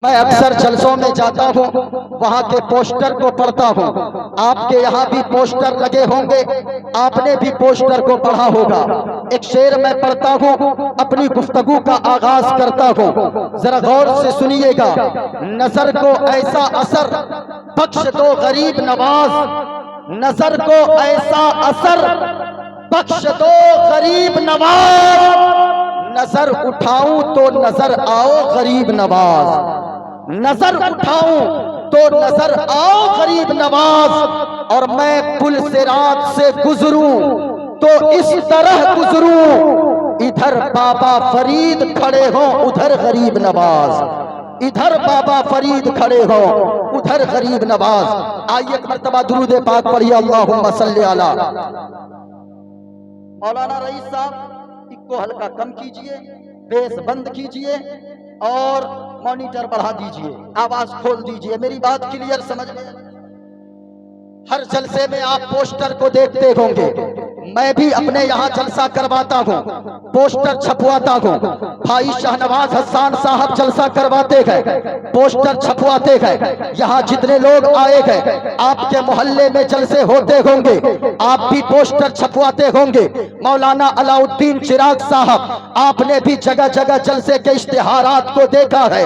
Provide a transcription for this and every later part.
میں اکثر جلسوں میں جاتا ہوں، وہاں کے پوسٹر کو پڑھتا ہوں۔ آپ کے یہاں بھی پوسٹر لگے ہوں گے، آپ نے بھی پوسٹر کو پڑھا ہوگا۔ ایک شعر میں پڑھتا ہوں، اپنی گفتگو کا آغاز کرتا ہوں، ذرا غور سے سنیے گا۔ نظر کو ایسا اثر بخش دو غریب نواز، نظر کو ایسا اثر بخش دو غریب نواز، نظر اٹھاؤں تو نظر آؤ غریب نواز، نظر اٹھاؤں تو نظر آؤ غریب نواز، اور میں پل صراط سے گزروں تو اس طرح گزروں، ادھر بابا فرید کھڑے ہوں ادھر غریب نواز، ادھر بابا فرید کھڑے ہوں ادھر غریب نواز۔ آئیے ایک مرتبہ درود پاک پڑھیے، اللہم صلی علی مولانا رئیس صاحب۔ کو ہلکا کم کیجئے، بیس بند کیجئے اور مانیٹر بڑھا دیجئے، آواز کھول دیجئے، میری بات کلیئر سمجھ میں۔ ہر جلسے میں آپ پوسٹر کو دیکھتے ہوں گے، میں بھی اپنے یہاں جلسہ کرواتا ہوں، پوسٹر چھپواتا ہوں۔ بھائی شاہنواز حسان صاحب جلسہ کرواتے گئے، پوسٹر چھپواتے گئے۔ یہاں جتنے لوگ آئے گئے، آپ کے محلے میں جلسے ہوتے ہوں گے، آپ بھی پوسٹر چھپواتے ہوں گے۔ مولانا علاء الدین چراغ صاحب، آپ نے بھی جگہ جگہ جلسے کے اشتہارات کو دیکھا ہے،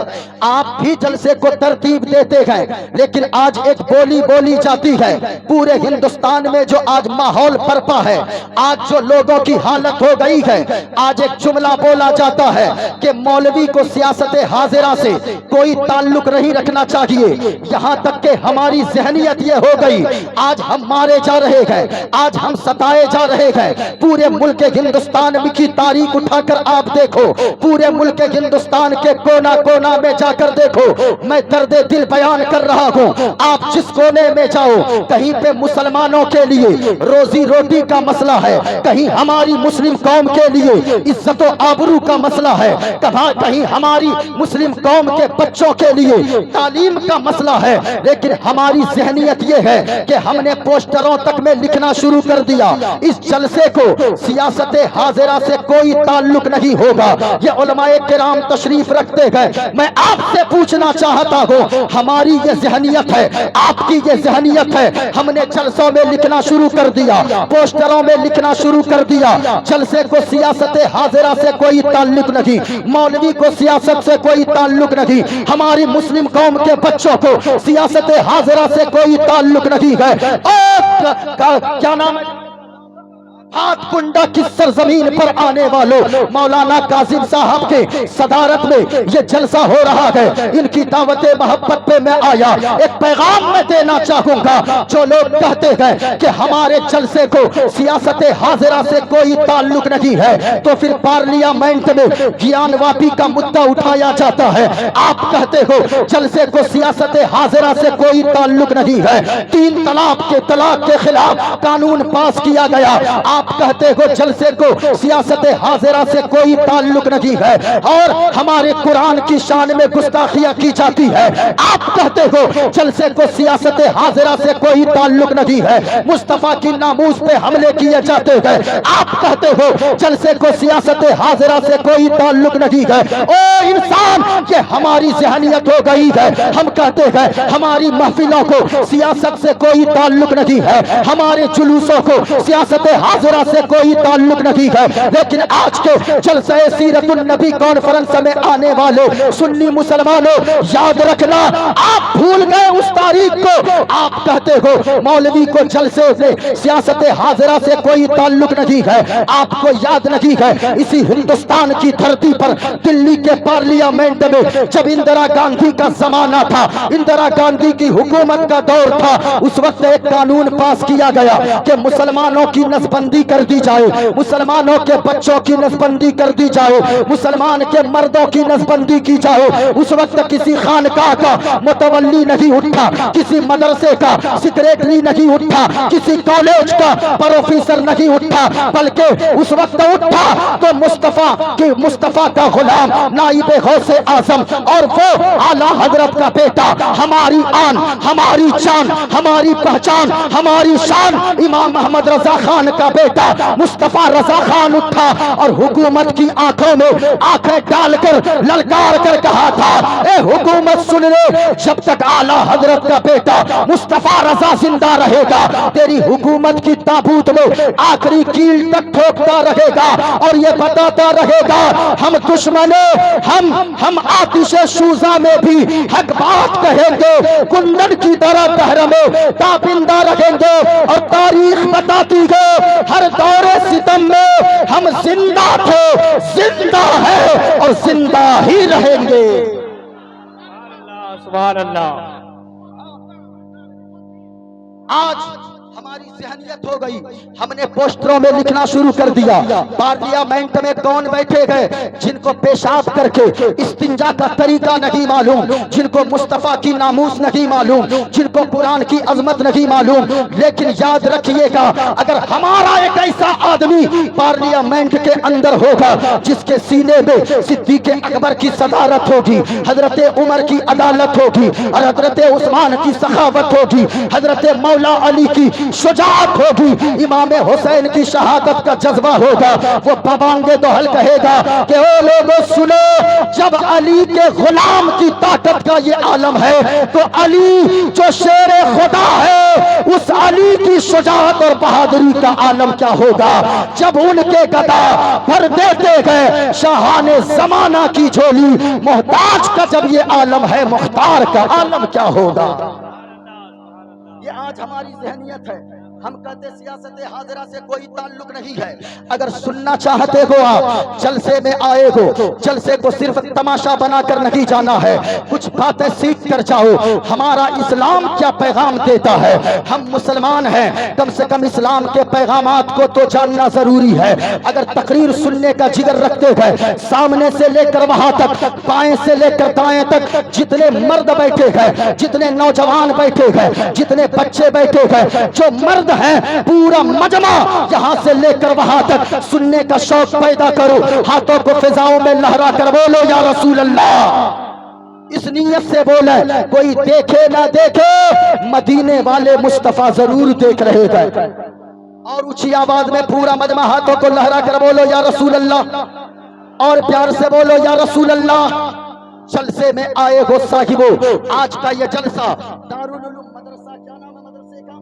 آپ بھی جلسے کو ترتیب دیتے گئے۔ لیکن آج ایک بولی بولی جاتی ہے پورے ہندوستان میں، جو آج ماحول برپا ہے، آج جو لوگوں کی حالت ہو گئی ہے، آج ایک جملہ بولا جاتا ہے کہ مولوی کو سیاست حاضرہ سے کوئی تعلق نہیں رکھنا چاہیے۔ یہاں تک کہ ہماری ذہنیت یہ ہو گئی، آج ہم مارے جا رہے ہیں، آج ہم ستائے جا رہے ہیں۔ پورے ملک ہندوستان کی تاریخ اٹھا کر آپ دیکھو، پورے ملک ہندوستان کے کونا کونا میں جا کر دیکھو، میں درد دل بیان کر رہا ہوں۔ آپ جس کونے میں جاؤ، کہیں پہ مسلمانوں کے لیے روزی روٹی کا مسئلہ ہے، کہیں ہماری مسلم قوم کے لیے عزت و آبرو کا مسئلہ ہے، کہیں ہماری مسلم قوم کے بچوں کے لیے تعلیم کا مسئلہ ہے۔ لیکن ہماری ذہنیت یہ ہے کہ ہم نے پوسٹروں تک میں لکھنا شروع کر دیا، اس جلسے کو سیاست حاضرہ سے کوئی تعلق نہیں ہوگا۔ یہ علماء کرام تشریف رکھتے گئے، میں آپ سے پوچھنا چاہتا ہوں، ہماری یہ ذہنیت ہے، آپ کی یہ ذہنیت ہے، ہم نے جلسوں میں لکھنا شروع کر دیا، پوسٹروں میں لکھنا شروع کر دیا، جلسے کو سیاست حاضرہ سے کوئی تعلق نہیں، مولوی کو سیاست سے کوئی تعلق نہیں، ہماری مسلم قوم کے بچوں کو سیاست حاضرہ سے کوئی تعلق نہیں ہے۔ کیا نام ہے؟ ہاتھ کنڈا کی سرزمین پر آنے والوں، مولانا کاظم صاحب کے صدارت میں یہ جلسہ ہو رہا ہے، ان کی دعوت محبت پہ میں آیا۔ ایک پیغام میں دینا چاہوں گا، جو لوگ کہتے ہیں کہ ہمارے جلسے کو سیاست حاضرہ سے کوئی تعلق نہیں ہے، تو پھر پارلیمنٹ میں گیان واپی کا مدعا اٹھایا جاتا ہے، آپ کہتے ہو جلسے کو سیاست حاضرہ سے کوئی تعلق نہیں ہے۔ 3 طلاق کے خلاف قانون پاس کیا گیا، آپ کہتے ہو جلسے کو سیاست حاضرہ سے کوئی تعلق نہیں ہے، اور ہمارے قرآن کی شان میں گستاخیاں کی جاتی ہے، آپ کہتے ہو جلسے کو سیاست حاضرہ سے کوئی تعلق نہیں ہے، مصطفیٰ کی ناموس پہ حملے کیے جاتے ہیں، آپ کہتے ہو جلسے کو سیاست حاضرہ سے کوئی تعلق نہیں ہے۔ او انسان، یہ ہماری ذہنیت ہو گئی ہے، ہم کہتے ہیں ہماری محفلوں کو سیاست سے کوئی تعلق نہیں ہے، ہمارے جلوسوں کو سیاست حاضرہ سے کوئی تعلق نہیں ہے۔ لیکن آج کے جلسہ سیرت النبی کانفرنس میں آنے والے سنی مسلمانوں، یاد رکھنا، آپ بھول گئے اس تاریخ کو، آپ کہتے ہو مولوی کو جلسے سے سیاست حاضرہ سے کوئی تعلق نہیں ہے، آپ کو یاد نہیں ہے اسی ہندوستان کی دھرتی پر دلی کے پارلیمنٹ میں جب اندرا گاندھی کا زمانہ تھا، اندرا گاندھی کی حکومت کا دور تھا، اس وقت ایک قانون پاس کیا گیا کہ مسلمانوں کی نسبندی کر دی جائے، مسلمانوں کے بچوں کی نسبندی کر دی جائے، مسلمان کے مردوں کی نسبندی کی جائے۔ اس وقت کسی خانقاہ کا متولی نہیں اٹھا، کسی مدرسے کا سیکریٹری نہیں اٹھا، کسی کالج کا پروفیسر نہیں اٹھا، بلکہ اس وقت اٹھا تو مصطفیٰ کا غلام، نائب غوث اعظم، اور وہ اعلیٰ حضرت کا بیٹا، ہماری آن، ہماری جان، ہماری پہچان، ہماری شان، امام محمد رضا خان کا بیٹا بیٹا مصطفیٰ رضا خان اٹھا اور حکومت کی آنکھوں میں آنکھیں ڈال کر للکار کر کہا تھا، اے حکومت سن لے، جب تک اعلی حضرت کا بیٹا مصطفیٰ رضا زندہ رہے گا تیری حکومت کی تابوت میں آخری کیل تک ٹھوکتا رہے گا اور یہ بتاتا رہے گا ہم دشمنوں، ہم آتش شوزہ میں بھی حق بات کہیں گے، کندن کی طرح دہر میں تابندہ رہیں گے، اور تاریخ بتاتی ہے ہر دور ستم میں ہم زندہ تھے، زندہ ہے اور زندہ ہی رہیں گے۔ سبحان اللہ۔ آج ہماری ذہنیت ہو گئی، ہم نے پوسٹروں میں لکھنا شروع کر دیا، پارلیمنٹ میں کون بیٹھے گئے جن کو پیشاب کر کے استنجا کا طریقہ نہیں معلوم، جن کو مصطفیٰ کی ناموس نہیں معلوم، جن کو قرآن کی عظمت نہیں معلوم۔ لیکن یاد رکھیے گا اگر ہمارا ایک ایسا آدمی پارلیمنٹ کے اندر ہوگا جس کے سینے میں صدیق اکبر کی صدارت ہوگی، حضرت عمر کی عدالت ہوگی اور حضرت عثمان کی سخاوت ہوگی، حضرت مولا علی کی شجاعت ہوگی، امام حسین کی شہادت کا جذبہ ہوگا، وہ ببانگے دوہل کہے گا کہ او لوگوں سنو، جب علی کے غلام کی طاقت کا یہ عالم ہے تو علی جو شیر خدا ہے اس علی کی شجاعت اور بہادری کا عالم کیا ہوگا؟ جب ان کے گدا بھر دیتے گئے شاہان زمانہ کی جھولی، محتاج کا جب یہ عالم ہے مختار کا عالم کیا ہوگا؟ یہ آج ہماری ذہنیت ہے۔ ہم کہتے سیاست حاضرہ سے کوئی تعلق نہیں ہے، اگر سننا چاہتے ہو آپ جلسے میں آئے ہو، جلسے کو صرف تماشا بنا کر نہیں جانا ہے، کچھ باتیں سیکھ کر جاؤ، ہمارا اسلام کیا پیغام دیتا ہے، ہم مسلمان ہیں، کم سے کم اسلام کے پیغامات کو تو جاننا ضروری ہے۔ اگر تقریر سننے کا جگر رکھتے ہیں، سامنے سے لے کر وہاں تک، بائیں سے لے کر دائیں تک جتنے مرد بیٹھے ہیں، جتنے نوجوان بیٹھے ہیں، جتنے بچے بیٹھے ہیں، جو مرد ہیں پورا مجمع یہاں سے لے کر وہاں تک سننے کا شوق پیدا کرو، ہاتھوں کو فضاؤں میں لہرا کر بولو یا رسول اللہ، اس نیت سے بولے کوئی دیکھے نہ دیکھے مدینے والے مصطفیٰ ضرور دیکھ رہے گا، اور اونچی آواز میں پورا مجمع ہاتھوں کو لہرا کر بولو یا رسول اللہ، اور پیار سے بولو یا رسول اللہ۔ جلسے میں آئے ہو صاحبو، آج کا یہ جلسہ دارالعلوم مدرسہ، کیا نام ہے مدرسے کا؟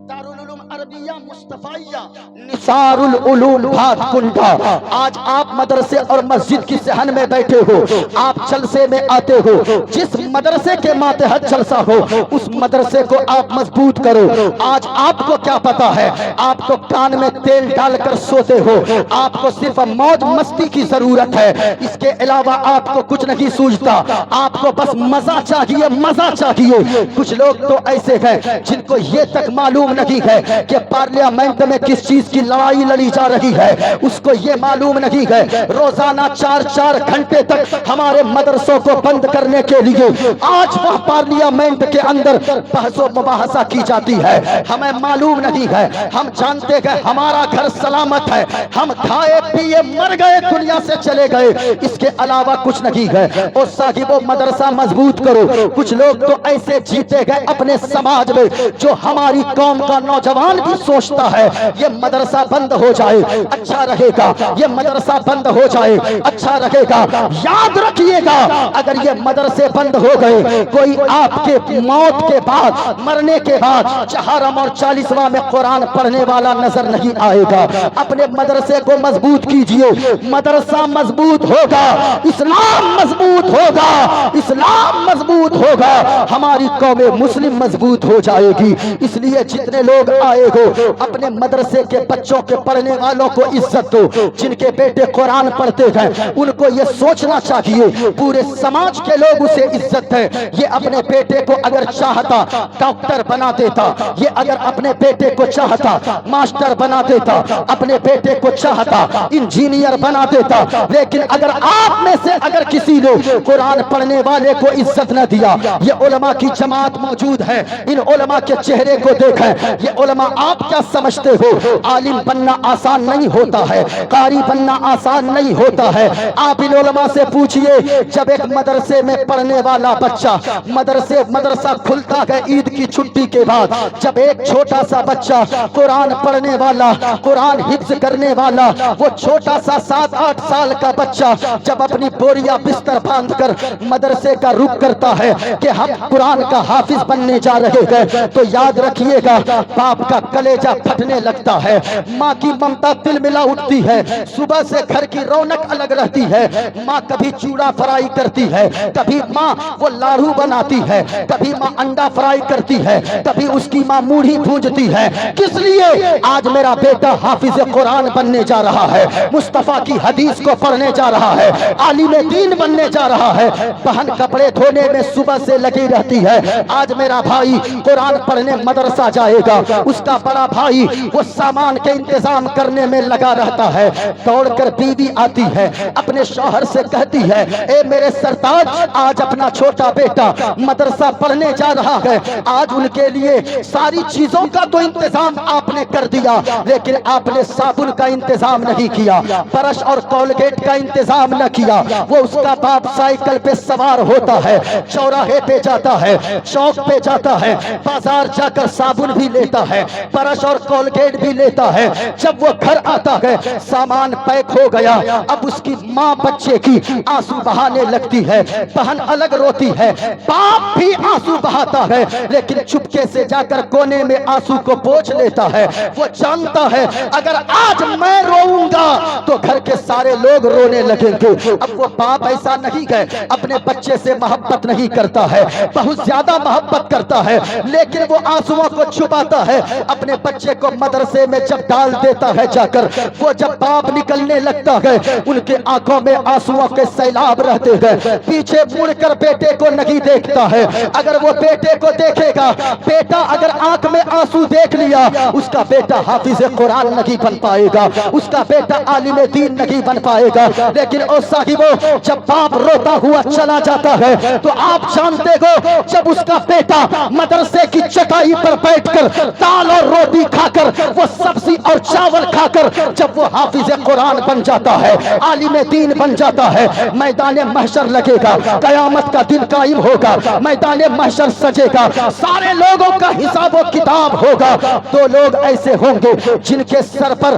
دارالعلوم عربیہ مصطفیہ نثار العلوم بھات کنڈا۔ آج آپ مدرسے اور مسجد کی صحن میں بیٹھے ہو، آپ جلسے میں آتے ہو، جس مدرسے کے ماتحت جلسہ ہو اس مدرسے کو آپ مضبوط کرو۔ آج آپ کو کیا پتا ہے، آپ تو کان میں تیل ڈال کر سوتے ہو، آپ کو صرف موج مستی کی ضرورت ہے، اس کے علاوہ آپ کو کچھ نہیں سوجھتا، آپ کو بس مزہ چاہیے، مزہ چاہیے۔ کچھ لوگ تو ایسے ہیں جن کو یہ تک معلوم نہیں ہے کہ پارلیمنٹ میں کس چیز کی لڑائی لڑی جا رہی ہے، اس کو یہ معلوم نہیں ہے روزانہ 4 گھنٹے تک ہمارے مدرسوں کو بند کرنے کے لیے آج وہ پارلیمنٹ کے اندر بحث و مباحثہ کی جاتی ہے، ہمیں معلوم نہیں ہے، ہم جانتے ہیں ہمارا گھر سلامت ہے، ہم کھائے پیے مر گئے دنیا سے چلے گئے، اس کے علاوہ کچھ نہیں ہے۔ اور صاحبو مدرسہ مضبوط کرو۔ کچھ لوگ تو ایسے جیتے گئے اپنے سماج میں جو ہماری قوم کا نوجوان بھی سوچتا ہے یہ مدرسہ بند ہو جائے اچھا رہے گا، یہ مدرسہ بند ہو جائے اچھا رہے گا۔ یاد رکھیے گا اگر یہ مدرسے بند ہو گئے، کوئی آپ کے موت کے بعد، مرنے کے بعد چہارم اور 40واں میں قرآن پڑھنے والا نظر نہیں آئے گا۔ اپنے مدرسے کو مضبوط کیجئے، مدرسہ مضبوط ہوگا، اسلام مضبوط ہوگا، اسلام مضبوط ہوگا، ہماری قوم مسلم مضبوط ہو جائے گی۔ اس لیے جتنے لوگ آئے ہو اپنے مدرسے کے بچوں کے پڑھنے والوں کو عزت دو، جن کے بیٹے قرآن پڑھتے ہیں ان کو یہ سوچنا چاہیے پورے سماج کے لوگ اسے عزت ہے، یہ اپنے بیٹے کو اگر چاہتا ڈاکٹر بنا دیتا، یہ اگر اپنے بیٹے کو چاہتا ماسٹر بنا دیتا، اپنے بیٹے کو چاہتا انجینئر بنا دیتا، لیکن اگر آپ میں سے اگر کسی نے قرآن پڑھنے والے کو عزت نہ دیا، یہ علماء کی جماعت موجود ہے، ان علماء کے چہرے کو دیکھیں، یہ علماء آپ کیا سمجھتے ہو عالم بننا آسان نہیں ہوتا ہے، قاری بننا آسان نہیں ہوتا ہے۔ آپ ان علماء سے پوچھئے جب ایک مدرسے میں پڑھنے والا بچہ مدرسہ کھلتا ہے عید کی چھٹی کے بعد، جب ایک چھوٹا سا بچہ قرآن پڑھنے والا، قرآن حفظ کرنے والا، وہ چھوٹا سا 7-8 سال کا بچہ جب اپنی بوریا بستر باندھ کر مدرسے کا رخ کرتا ہے کہ ہم قرآن کا حافظ بننے جا رہے ہیں، تو یاد رکھیے گا باپ کا کلیجہ پھٹنے لگتا ہے، ماں کی ممتا دل ملا اٹھتی ہے، صبح سے گھر کی رونق الگ رہتی ہے۔ ماں کبھی چوڑا فرائی کرتی ہے، کبھی ماں وہ لاڑو بناتی ہے، کبھی ماں انڈا فرائی کرتی ہے، کبھی اس کی ماں موڑھی بھونجتی ہے۔ کس لیے؟ آج میرا بیٹا حافظ قرآن بننے جا رہا ہے، مصطفیٰ کی حدیث کو پڑھنے جا رہا ہے، عالم دین بننے جا رہا ہے۔ بہن کپڑے دھونے میں صبح سے لگی رہتی ہے، آج میرا بھائی قرآن پڑھنے مدرسہ جائے گا، اس کا بڑا بھائی وہ سامان کے انتظام کرنے میں لگا رہتا ہے۔ دوڑ کر بیوی آتی ہے، اپنے شوہر سے کہتی ہے اے میرے سرتاج، آج اپنا چھوٹا بیٹا مدرسہ پڑھنے جا رہا ہے، آج ان کے لیے ساری چیزوں کا تو انتظام آپ نے کر دیا، لیکن آپ نے صابن کا انتظام نہیں کیا، برش اور کولگیٹ کا انتظام نہ کیا۔ وہ اس کا باپ سائیکل پہ سوار ہوتا ہے، چوراہے پہ جاتا ہے، چوک پہ جاتا ہے، بازار جا کر صابن بھی لیتا ہے، برش اور کولگیٹ بھی لیتا ہے۔ جب وہ گھر آتا ہے سامان پیک ہو گیا، اب اس کی ماں بچے کی آنسو بہانے لگتی ہے، بہن الگ روتی ہے، باپ بھی آنسو بہاتا ہے، لیکن چپکے سے جا کر کونے میں آنسو کو پوچھ لیتا ہے۔ وہ جانتا ہے اگر آج میں روؤں گا تو گھر کے سارے لوگ رونے لگیں گے۔ اب وہ باپ ایسا نہیں ہے، اپنے بچے سے محبت نہیں کرتا ہے، بہت زیادہ محبت کرتا ہے، لیکن وہ آنسوؤں کو چھپاتا ہے۔ اپنے بچے کو مدرسے میں جب ڈال دیتا ہے جا کر، وہ جب باپ نکلنے لگتا ہے ان کے آنکھوں میں آنسوؤں کے سیلاب رہتے ہیں، پیچھے مڑ کر بیٹے کو نہیں دیکھتا ہے۔ اگر وہ بیٹے کو دیکھے گا، بیٹا اگر آنکھ میں آنسو دیکھ لیا، اس کا بیٹا حافظ قرآن نہیں بن پائے گا، اس کا بیٹا عالم دین نہیں بن پائے گا۔ لیکن او صاحبو، جب باپ روتا ہوا چلا جاتا ہے تو آپ جانتے ہو جب اس کا بیٹا مدرسے کی چٹائی پر بیٹھ کر دال اور روٹی کھا کر، وہ سبزی اور چاول کھا کر جب وہ حافظ قرآن بن جاتا ہے، عالم دین بن جاتا ہے، میدان محشر لگے گا، قیامت کا دن قائم ہوگا، میدان محشر سجے گا، سارے لوگوں کا حساب و کتاب ہوگا۔ دو لوگ ایسے ہوں گے جن کے سر پر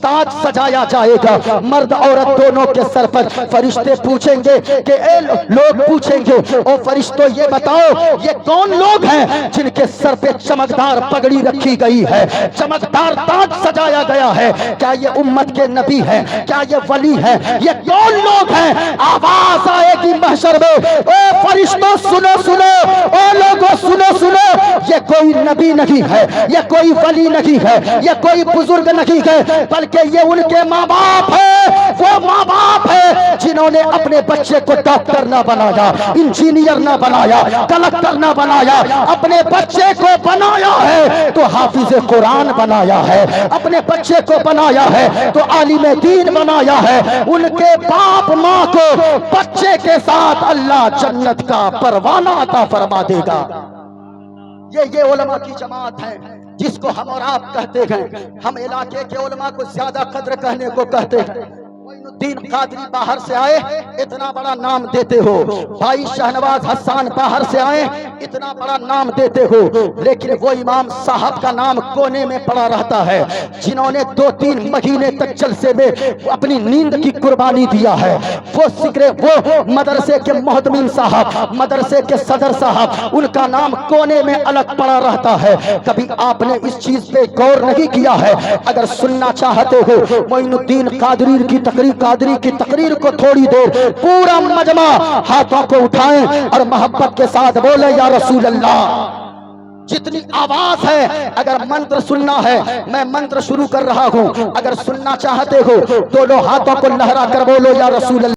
تاج سجایا جائے گا، مرد عورت دونوں کے سر پر۔ فرشتے پوچھیں گے کہ اے لوگ پوچھیں گے او فرشتوں یہ بتاؤ یہ کون لوگ ہیں جن کے سر پہ چمکدار پگڑی رکھی گئی ہے، چمکدار تاج سجایا گیا ہے؟ کیا یہ امت کے نبی ہیں؟ کیا یہ ولی ہیں؟ یہ کون لوگ ہیں؟ آواز آئے گی محشر میں، اے فرشتوں سنو سنو، اے لوگوں سنو سنو، یہ کوئی نبی نہیں ہے، یہ کوئی ولی نہیں ہے، یہ کوئی بزرگ نہیں ہے، بلکہ یہ ان کے ماں باپ ہیں۔ وہ ماں باپ ہیں جنہوں نے اپنے بچے کو ڈاکٹر نہ بنایا، انجینئر نہ بنایا، کلکٹر نہ بنایا، اپنے بچے کو بنایا ہے تو حافظ قرآن بنایا ہے، اپنے بچے کو بنایا ہے تو عالم دین بنایا ہے۔ ان کے باپ ماں کو بچے کے ساتھ اللہ جنت کا پروانہ عطا فرما دے گا۔ یہ علماء کی جماعت ہے جس کو ہم اور آپ کہتے ہیں۔ ہم علاقے کے علماء کو زیادہ قدر کہنے کو کہتے ہیں۔ معین الدین قادری باہر سے آئے، اتنا بڑا نام دیتے ہو، بھائی شہنواز حسان باہر سے آئے، اتنا بڑا نام دیتے ہو، لیکن وہ امام صاحب کا نام کونے میں پڑا رہتا ہے جنہوں نے 2-3 مہینے تک جلسے میں اپنی نیند کی قربانی دیا ہے۔ وہ مدرسے کے محتمین صاحب، مدرسے کے صدر صاحب، ان کا نام کونے میں الگ پڑا رہتا ہے۔ کبھی آپ نے اس چیز پہ غور نہیں کیا ہے؟ اگر سننا چاہتے ہو معین الدین قادری کی تقریر کو تھوڑی دیر پورا مجمع ہاتھوں کو اٹھائیں اور محبت کے ساتھ بولے یا رسول اللہ۔ جتنی آواز ہے، اگر منتر سننا ہے میں منتر شروع کر رہا ہوں، اگر سننا چاہتے ہو دونوں ہاتھوں کو لہرا کر بولو یا رسول اللہ۔